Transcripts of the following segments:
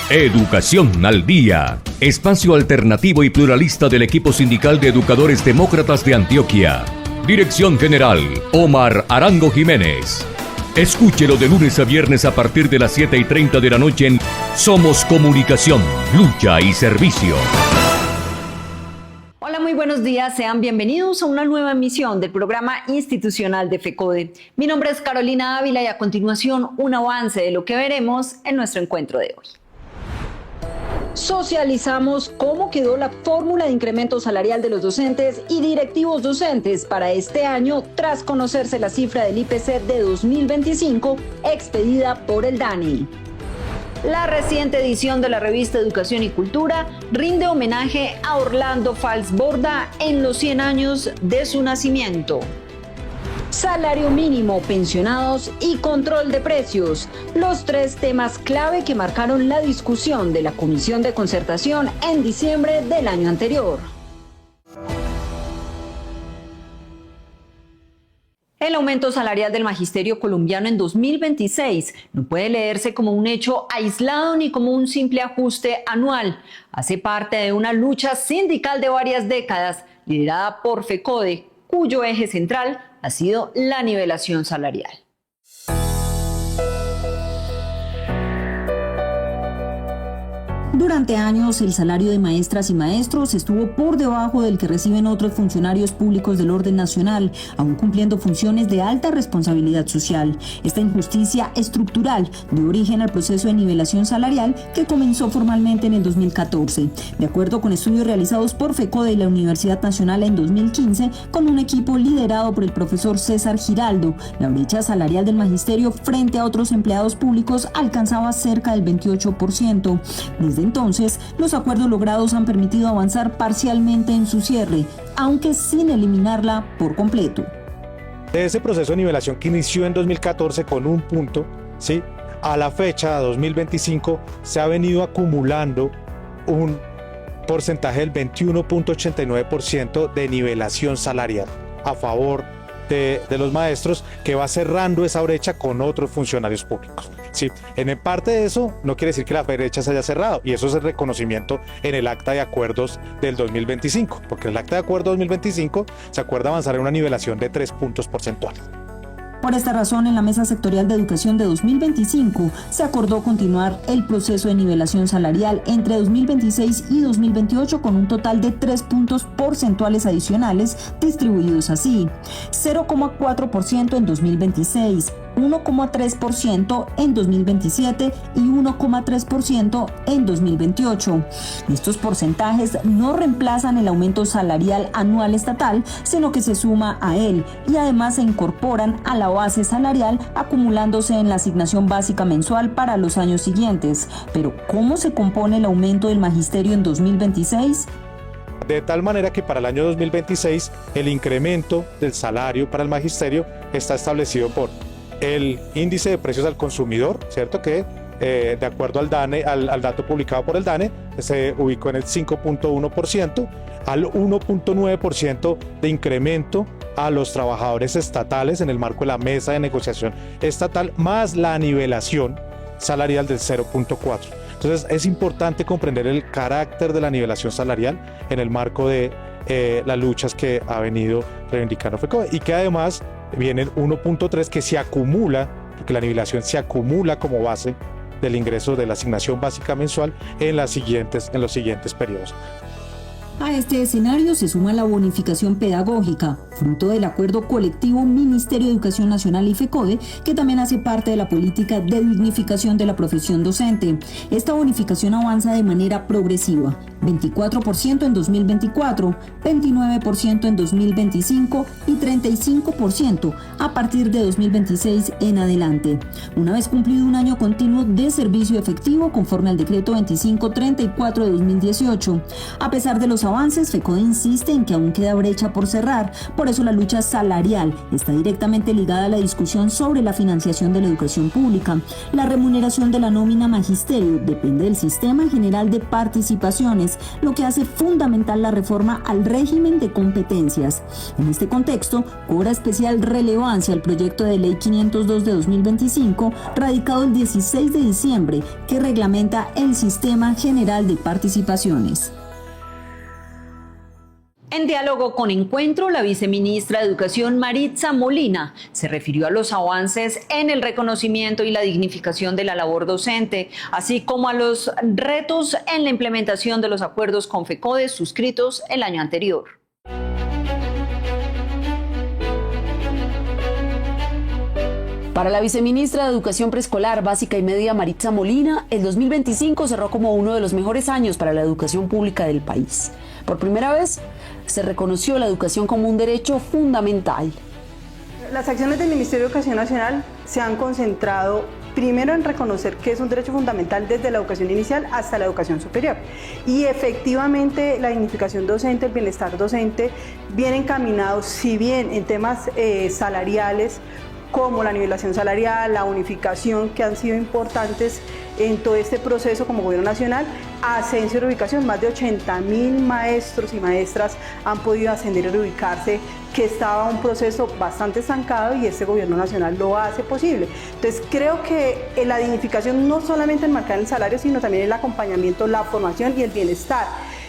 Educación al Día, espacio alternativo y pluralista del equipo sindical de educadores demócratas de Antioquia. Dirección General, Omar Arango Jiménez. Escúchelo de lunes a viernes a partir de las 7:30 de la noche en Somos Comunicación, Lucha y Servicio. Hola, muy buenos días. Sean bienvenidos a una nueva emisión del programa institucional de FECODE. Mi nombre es Carolina Ávila y a continuación un avance de lo que veremos en nuestro encuentro de hoy. Socializamos cómo quedó la fórmula de incremento salarial de los docentes y directivos docentes para este año tras conocerse la cifra del IPC de 2025 expedida por el DANE. La reciente edición de la revista Educación y Cultura rinde homenaje a Orlando Falsborda en los 100 años de su nacimiento. Salario mínimo, pensionados y control de precios, los tres temas clave que marcaron la discusión de la Comisión de Concertación en diciembre del año anterior. El aumento salarial del magisterio colombiano en 2026 no puede leerse como un hecho aislado ni como un simple ajuste anual. Hace parte de una lucha sindical de varias décadas, liderada por FECODE, cuyo eje central ha sido la nivelación salarial. Durante años, el salario de maestras y maestros estuvo por debajo del que reciben otros funcionarios públicos del orden nacional, aún cumpliendo funciones de alta responsabilidad social. Esta injusticia estructural dio origen al proceso de nivelación salarial que comenzó formalmente en el 2014. De acuerdo con estudios realizados por FECODE y la Universidad Nacional en 2015, con un equipo liderado por el profesor César Giraldo, la brecha salarial del magisterio frente a otros empleados públicos alcanzaba cerca del 28%. Desde entonces, los acuerdos logrados han permitido avanzar parcialmente en su cierre, aunque sin eliminarla por completo. De ese proceso de nivelación que inició en 2014 con un punto, ¿sí?, a la fecha 2025 se ha venido acumulando un porcentaje del 21.89% de nivelación salarial a favor de los maestros, que va cerrando esa brecha con otros funcionarios públicos. Sí, en parte de eso no quiere decir que la brecha se haya cerrado, y eso es el reconocimiento en el acta de acuerdos del 2025, porque en el acta de acuerdo 2025 se acuerda avanzar en una nivelación de 3 puntos porcentuales. Por esta razón, en la Mesa Sectorial de Educación de 2025 se acordó continuar el proceso de nivelación salarial entre 2026 y 2028 con un total de 3 puntos porcentuales adicionales distribuidos así: 0,4% en 2026, 1,3% en 2027 y 1,3% en 2028. Estos porcentajes no reemplazan el aumento salarial anual estatal, sino que se suma a él y además se incorporan a la base salarial, acumulándose en la asignación básica mensual para los años siguientes. Pero, ¿cómo se compone el aumento del magisterio en 2026? De tal manera que para el año 2026 el incremento del salario para el magisterio está establecido por el índice de precios al consumidor, ¿cierto?, que de acuerdo al DANE, al dato publicado por el DANE, se ubicó en el 5.1%, al 1.9% de incremento a los trabajadores estatales en el marco de la mesa de negociación estatal, más la nivelación salarial del 0.4%. Entonces es importante comprender el carácter de la nivelación salarial en el marco de las luchas que ha venido reivindicando FECODE, y que además viene el 1.3 que se acumula, porque la nivelación se acumula como base del ingreso de la asignación básica mensual en los siguientes periodos. A este escenario se suma la bonificación pedagógica, fruto del acuerdo colectivo Ministerio de Educación Nacional y FECODE, que también hace parte de la política de dignificación de la profesión docente. Esta bonificación avanza de manera progresiva: 24% en 2024, 29% en 2025 y 35% a partir de 2026 en adelante, una vez cumplido un año continuo de servicio efectivo conforme al decreto 2534 de 2018. A pesar de los avances, FECODE insiste en que aún queda brecha por cerrar. Por eso la lucha salarial está directamente ligada a la discusión sobre la financiación de la educación pública. La remuneración de la nómina magisterio depende del Sistema General de Participaciones, lo que hace fundamental la reforma al régimen de competencias. En este contexto, cobra especial relevancia el proyecto de ley 502 de 2025, radicado el 16 de diciembre, que reglamenta el Sistema General de Participaciones. En diálogo con Encuentro, la viceministra de Educación Maritza Molina se refirió a los avances en el reconocimiento y la dignificación de la labor docente, así como a los retos en la implementación de los acuerdos con FECODE suscritos el año anterior. Para la viceministra de Educación Preescolar, Básica y Media, Maritza Molina, el 2025 cerró como uno de los mejores años para la educación pública del país. Por primera vez, se reconoció la educación como un derecho fundamental. Las acciones del Ministerio de Educación Nacional se han concentrado primero en reconocer que es un derecho fundamental desde la educación inicial hasta la educación superior. Y efectivamente la dignificación docente, el bienestar docente, viene encaminado, si bien en temas salariales, como la nivelación salarial, la unificación, que han sido importantes en todo este proceso como gobierno nacional, ascenso y reubicación. Más de 80.000 maestros y maestras han podido ascender y reubicarse, que estaba un proceso bastante estancado y este gobierno nacional lo hace posible. Entonces creo que la dignificación no solamente enmarcada en el salario, sino también en el acompañamiento, la formación y el bienestar.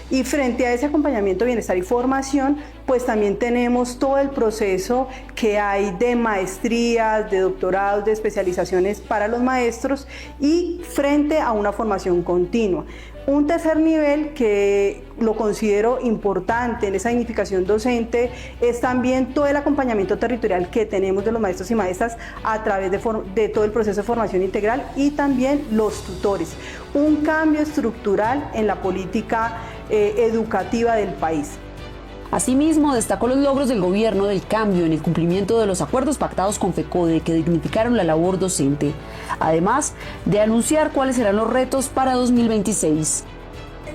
Y frente a ese acompañamiento, bienestar y formación, pues también tenemos todo el proceso que hay de maestrías, de doctorados, de especializaciones para los maestros y frente a una formación continua. Un tercer nivel que lo considero importante en esa dignificación docente es también todo el acompañamiento territorial que tenemos de los maestros y maestras a través de todo el proceso de formación integral y también los tutores. Un cambio estructural en la política educativa del país. Asimismo, destacó los logros del gobierno del cambio en el cumplimiento de los acuerdos pactados con FECODE que dignificaron la labor docente, además de anunciar cuáles serán los retos para 2026.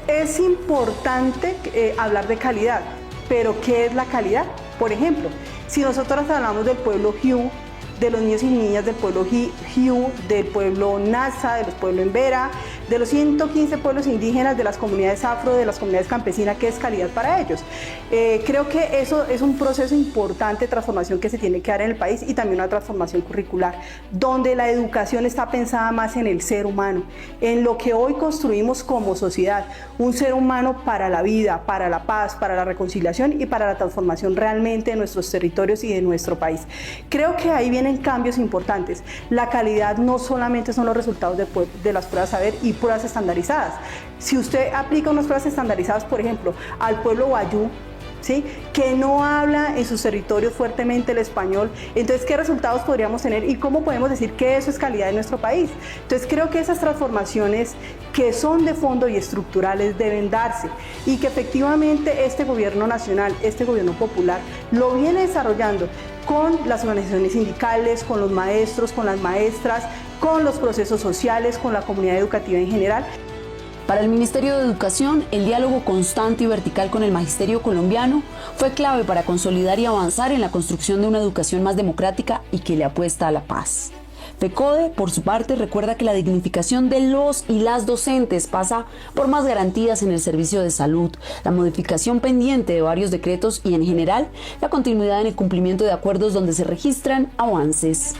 Es importante hablar de calidad, pero ¿qué es la calidad? Por ejemplo, si nosotros hablamos del pueblo Jiu, de los niños y niñas del pueblo Jiu, del pueblo Nasa, de los pueblos Embera, de los 115 pueblos indígenas, de las comunidades afro, de las comunidades campesinas, ¿qué es calidad para ellos? Creo que eso es un proceso importante de transformación que se tiene que dar en el país y también una transformación curricular, donde la educación está pensada más en el ser humano, en lo que hoy construimos como sociedad, un ser humano para la vida, para la paz, para la reconciliación y para la transformación realmente de nuestros territorios y de nuestro país. Creo que ahí vienen cambios importantes. La calidad no solamente son los resultados de las pruebas saber y pruebas estandarizadas. Si usted aplica unas pruebas estandarizadas, por ejemplo, al pueblo wayú, ¿sí?, que no habla en sus territorios fuertemente el español, entonces ¿qué resultados podríamos tener y cómo podemos decir que eso es calidad de nuestro país? Entonces creo que esas transformaciones que son de fondo y estructurales deben darse y que efectivamente este gobierno nacional, este gobierno popular, lo viene desarrollando con las organizaciones sindicales, con los maestros, con las maestras, con los procesos sociales, con la comunidad educativa en general. Para el Ministerio de Educación, el diálogo constante y vertical con el magisterio colombiano fue clave para consolidar y avanzar en la construcción de una educación más democrática y que le apuesta a la paz. FECODE, por su parte, recuerda que la dignificación de los y las docentes pasa por más garantías en el servicio de salud, la modificación pendiente de varios decretos y, en general, la continuidad en el cumplimiento de acuerdos donde se registran avances.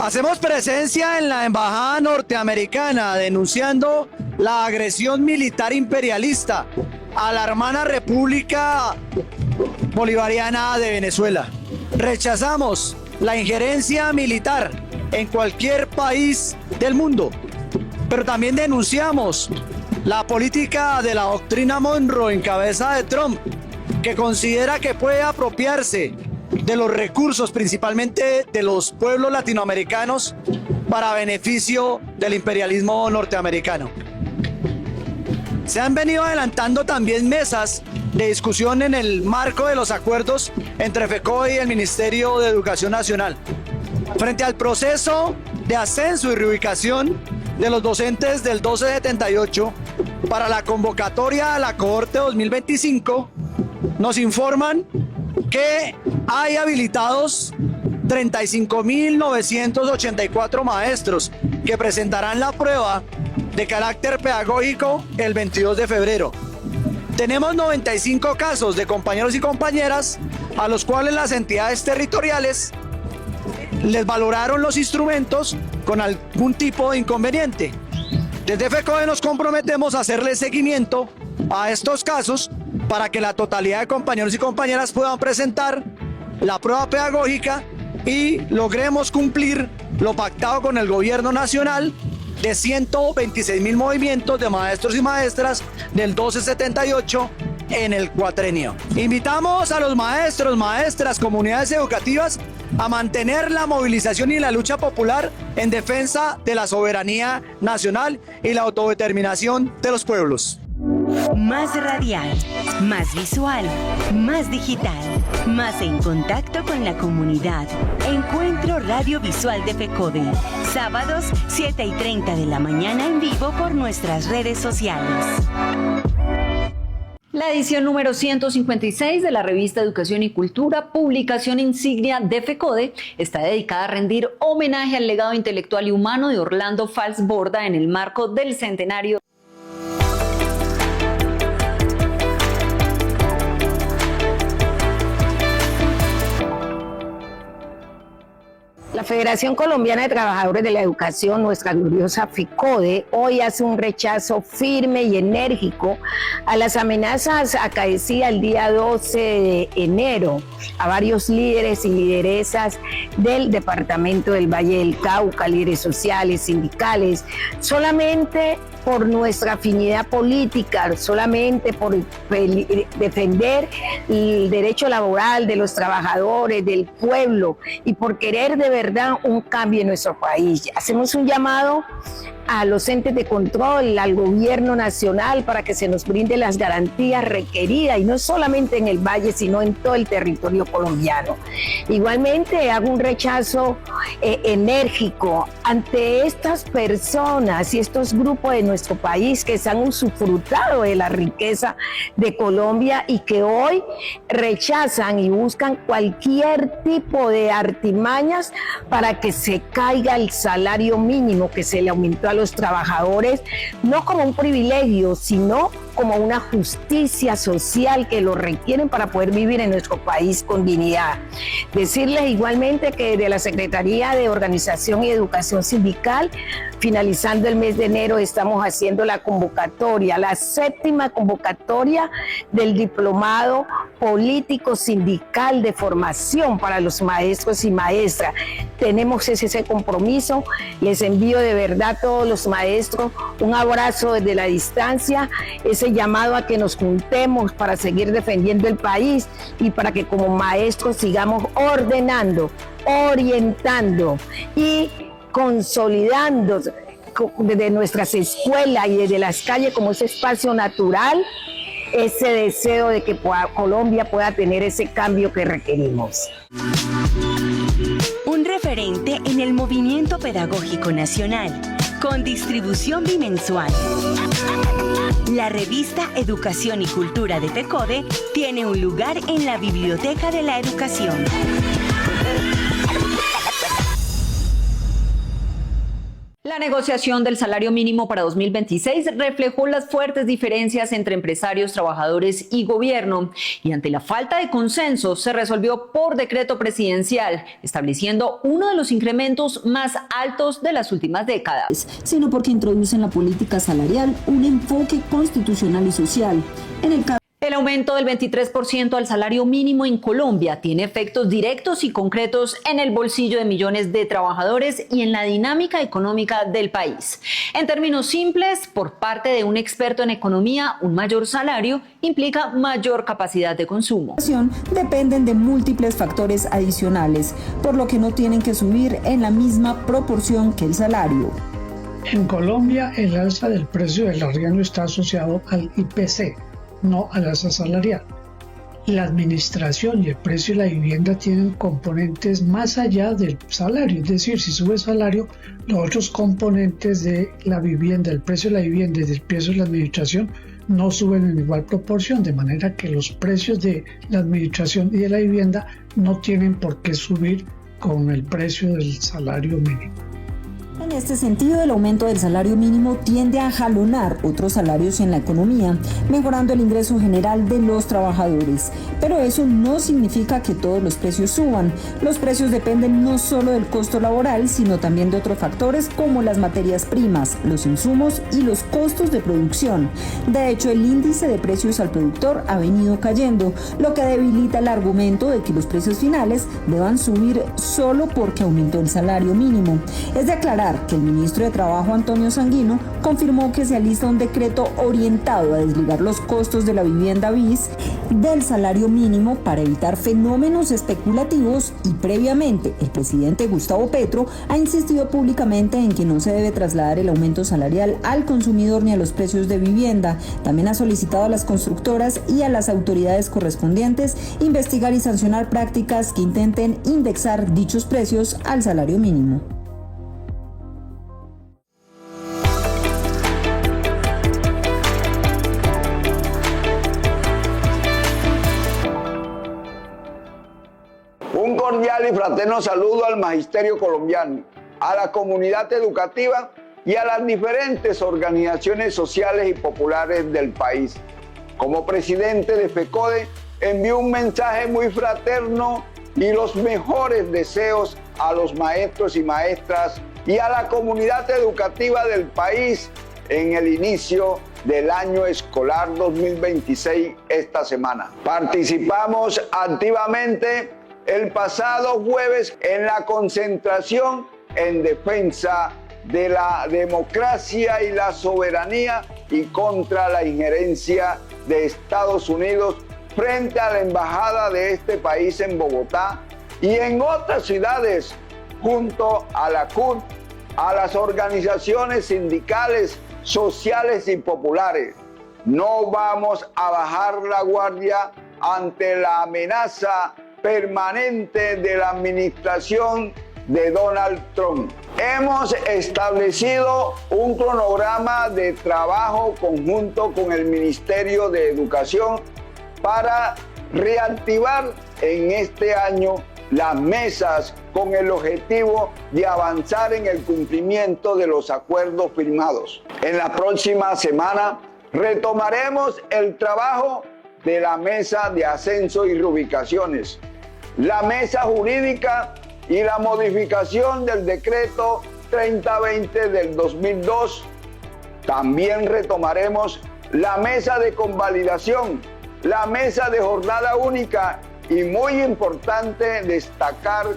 Hacemos presencia en la embajada norteamericana denunciando la agresión militar imperialista a la hermana República Bolivariana de Venezuela. Rechazamos la injerencia militar en cualquier país del mundo, pero también denunciamos la política de la doctrina Monroe en cabeza de Trump, que considera que puede apropiarse de los recursos, principalmente de los pueblos latinoamericanos, para beneficio del imperialismo norteamericano. Se han venido adelantando también mesas de discusión en el marco de los acuerdos entre FECODE y el Ministerio de Educación Nacional. Frente al proceso de ascenso y reubicación de los docentes del 1278 para la convocatoria a la cohorte 2025, nos informan que hay habilitados 35.984 maestros que presentarán la prueba de carácter pedagógico el 22 de febrero. Tenemos 95 casos de compañeros y compañeras a los cuales las entidades territoriales les valoraron los instrumentos con algún tipo de inconveniente. Desde FECODE nos comprometemos a hacerle seguimiento a estos casos para que la totalidad de compañeros y compañeras puedan presentar la prueba pedagógica y logremos cumplir lo pactado con el gobierno nacional de 126.000 movimientos de maestros y maestras del 1278 en el cuatrenio. Invitamos a los maestros, maestras, comunidades educativas a mantener la movilización y la lucha popular en defensa de la soberanía nacional y la autodeterminación de los pueblos. Más radial, más visual, más digital, más en contacto con la comunidad. Encuentro radiovisual de FECODE. Sábados, 7:30 de la mañana en vivo por nuestras redes sociales. La edición número 156 de la revista Educación y Cultura, publicación insignia de FECODE, está dedicada a rendir homenaje al legado intelectual y humano de Orlando Fals Borda en el marco del centenario. La Federación Colombiana de Trabajadores de la Educación, nuestra gloriosa FECODE, hoy hace un rechazo firme y enérgico a las amenazas acaecidas el día 12 de enero a varios líderes y lideresas del departamento del Valle del Cauca, líderes sociales, sindicales, solamente por nuestra afinidad política, solamente por defender el derecho laboral de los trabajadores, del pueblo y por querer de verdad un cambio en nuestro país. Hacemos un llamado a los entes de control, al gobierno nacional para que se nos brinde las garantías requeridas y no solamente en el Valle sino en todo el territorio colombiano. Igualmente hago un rechazo enérgico ante estas personas y estos grupos de nuestro país que se han usufructado de la riqueza de Colombia y que hoy rechazan y buscan cualquier tipo de artimañas para que se caiga el salario mínimo que se le aumentó a los trabajadores, no como un privilegio, sino como una justicia social que lo requieren para poder vivir en nuestro país con dignidad. Decirles igualmente que desde la Secretaría de Organización y Educación Sindical, finalizando el mes de enero, estamos haciendo la convocatoria, la 7ª convocatoria del Diplomado Político Sindical de Formación para los maestros y maestras. Tenemos ese compromiso, les envío de verdad a todos los maestros un abrazo desde la distancia, ese llamado a que nos juntemos para seguir defendiendo el país y para que como maestros sigamos ordenando, orientando y consolidando desde nuestras escuelas y desde las calles como ese espacio natural, ese deseo de que Colombia pueda tener ese cambio que requerimos. Un referente en el movimiento pedagógico nacional, con distribución bimensual. La revista Educación y Cultura de FECODE tiene un lugar en la Biblioteca de la Educación. La negociación del salario mínimo para 2026 reflejó las fuertes diferencias entre empresarios, trabajadores y gobierno, y ante la falta de consenso se resolvió por decreto presidencial, estableciendo uno de los incrementos más altos de las últimas décadas. Sino porque introduce en la política salarial un enfoque constitucional y social. En el caso El aumento del 23% al salario mínimo en Colombia tiene efectos directos y concretos en el bolsillo de millones de trabajadores y en la dinámica económica del país. En términos simples, por parte de un experto en economía, un mayor salario implica mayor capacidad de consumo. Dependen de múltiples factores adicionales, por lo que no tienen que subir en la misma proporción que el salario. En Colombia, el alza del precio del arriendo está asociado al IPC, no al alza salarial. La administración y el precio de la vivienda tienen componentes más allá del salario, es decir, si sube el salario, los otros componentes de la vivienda, el precio de la vivienda y el precio de la administración no suben en igual proporción, de manera que los precios de la administración y de la vivienda no tienen por qué subir con el precio del salario mínimo. En este sentido, el aumento del salario mínimo tiende a jalonar otros salarios en la economía, mejorando el ingreso general de los trabajadores. Pero eso no significa que todos los precios suban. Los precios dependen no solo del costo laboral, sino también de otros factores como las materias primas, los insumos y los costos de producción. De hecho, el índice de precios al productor ha venido cayendo, lo que debilita el argumento de que los precios finales deban subir solo porque aumentó el salario mínimo. Es de aclarar que el ministro de Trabajo, Antonio Sanguino, confirmó que se alista un decreto orientado a desligar los costos de la vivienda BIS del salario mínimo para evitar fenómenos especulativos y previamente el presidente Gustavo Petro ha insistido públicamente en que no se debe trasladar el aumento salarial al consumidor ni a los precios de vivienda. También ha solicitado a las constructoras y a las autoridades correspondientes investigar y sancionar prácticas que intenten indexar dichos precios al salario mínimo. Un cordial y fraterno saludo al magisterio colombiano, a la comunidad educativa y a las diferentes organizaciones sociales y populares del país. Como presidente de FECODE, envío un mensaje muy fraterno y los mejores deseos a los maestros y maestras y a la comunidad educativa del país en el inicio del año escolar 2026 esta semana. Participamos activamente el pasado jueves en la concentración en defensa de la democracia y la soberanía y contra la injerencia de Estados Unidos frente a la embajada de este país en Bogotá y en otras ciudades, junto a la CUT, a las organizaciones sindicales, sociales y populares. No vamos a bajar la guardia ante la amenaza permanente de la administración de Donald Trump. Hemos establecido un cronograma de trabajo conjunto con el Ministerio de Educación para reactivar en este año las mesas con el objetivo de avanzar en el cumplimiento de los acuerdos firmados. En la próxima semana retomaremos el trabajo de la mesa de ascenso y reubicaciones, la mesa jurídica y la modificación del decreto 3020 del 2002. También retomaremos la mesa de convalidación, la mesa de jornada única y, muy importante, destacar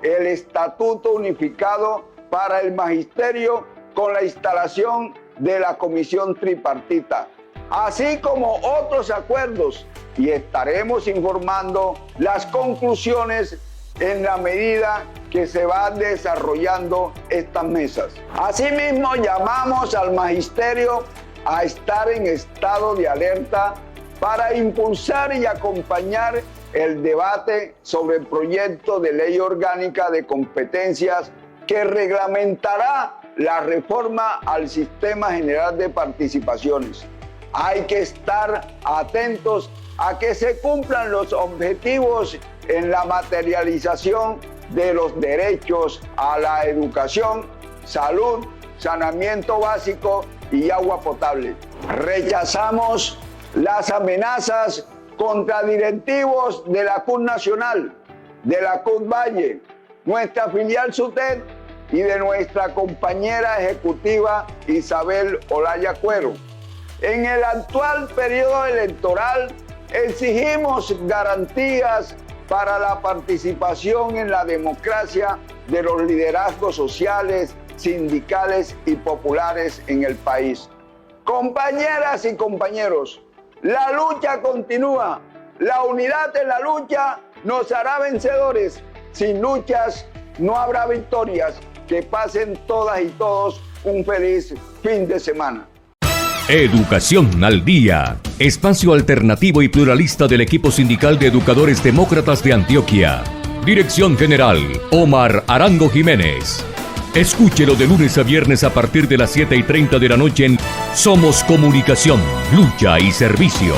el Estatuto Unificado para el Magisterio con la instalación de la Comisión Tripartita, así como otros acuerdos, y estaremos informando las conclusiones en la medida que se van desarrollando estas mesas. Asimismo, llamamos al magisterio a estar en estado de alerta para impulsar y acompañar el debate sobre el proyecto de ley orgánica de competencias que reglamentará la reforma al Sistema General de Participaciones. Hay que estar atentos a que se cumplan los objetivos en la materialización de los derechos a la educación, salud, saneamiento básico y agua potable. Rechazamos las amenazas contra directivos de la CUT Nacional, de la CUT Valle, nuestra filial SUTED y de nuestra compañera ejecutiva Isabel Olaya Cuero. En el actual periodo electoral exigimos garantías para la participación en la democracia de los liderazgos sociales, sindicales y populares en el país. Compañeras y compañeros, la lucha continúa. La unidad en la lucha nos hará vencedores. Sin luchas no habrá victorias. Que pasen todas y todos un feliz fin de semana. Educación al Día, espacio alternativo y pluralista del equipo sindical de educadores demócratas de Antioquia. Dirección General, Omar Arango Jiménez. Escúchelo de lunes a viernes a partir de las 7:30 de la noche en Somos Comunicación, Lucha y Servicio.